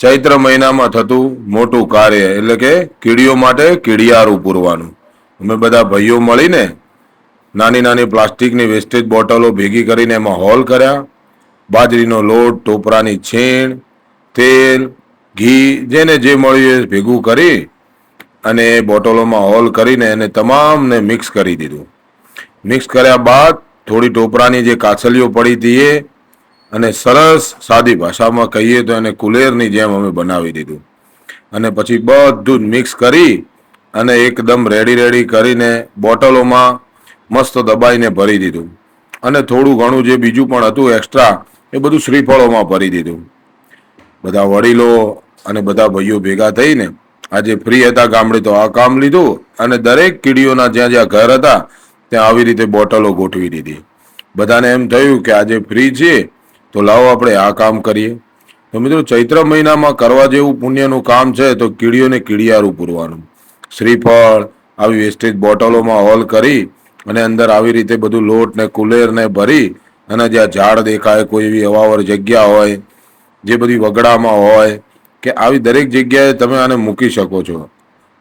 ચૈત્ર મહિનામાં થતું મોટું કાર્ય એટલે કે કીડીઓ માટે કીડિયારું પૂરવાનું. અમે બધા ભાઈઓ મળીને નાની નાની પ્લાસ્ટિકની વેસ્ટેજ બોટલો ભેગી કરીને એમાં હોલ કર્યા. બાજરીનો લોટ, ટોપરાની છીણ, તેલ, ઘી જેને જે મળ્યું એ ભેગું કરી અને એ બોટલોમાં હોલ કરીને એને તમામને મિક્સ કરી દીધું. મિક્સ કર્યા બાદ થોડી ટોપરાની જે કાછલીઓ પડી હતી એ અને સરસ સાદી ભાષામાં કહીએ તો એને કુલેરની જેમ અમે બનાવી દીધું. અને પછી બધું જ મિક્સ કરી અને એકદમ રેડી કરીને બોટલોમાં મસ્ત દબાઈને ભરી દીધું. અને થોડું ઘણું જે બીજું પણ હતું એક્સ્ટ્રા એ બધું શ્રીફળોમાં ભરી દીધું. બધા વડીલો અને બધા ભાઈઓ ભેગા થઈને આજે ફ્રી હતા ગામડે તો આ કામ લીધું અને દરેક કીડીઓના જ્યાં જ્યાં ઘર હતા ત્યાં આવી રીતે બોટલો ગોઠવી દીધી. બધાને એમ થયું કે આજે ફ્રી છે તો લાવો આપણે આ કામ કરીએ. તો મિત્રો ચૈત્ર મહિનામાં કરવા જેવું પુણ્યનું કામ છે તો કીડીઓને કીડિયારું પૂરવાનું. શ્રીફળ આવી વેસ્ટેજ બોટલોમાં હોલ કરી અને અંદર આવી રીતે બધું લોટ ને કુલેર ને ભરી અને જ્યાં ઝાડ દેખાય કોઈ એવી અવાવર જગ્યા હોય જે બધી વગડામાં હોય કે આવી દરેક જગ્યાએ તમે આને મૂકી શકો છો.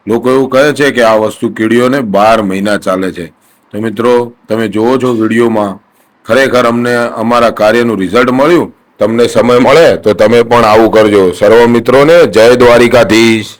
લોકો એવું કહે છે કે આ વસ્તુ કીડીઓને 12 મહિના ચાલે છે. તો મિત્રો તમે જોવો છો વિડીયોમાં ખરેખર અમને અમારા કાર્યનું રિઝલ્ટ મળ્યું. તમને સમય મળે તો તમે પણ આવું કરજો. સર્વ મિત્રોને જય દ્વારિકાધીશ.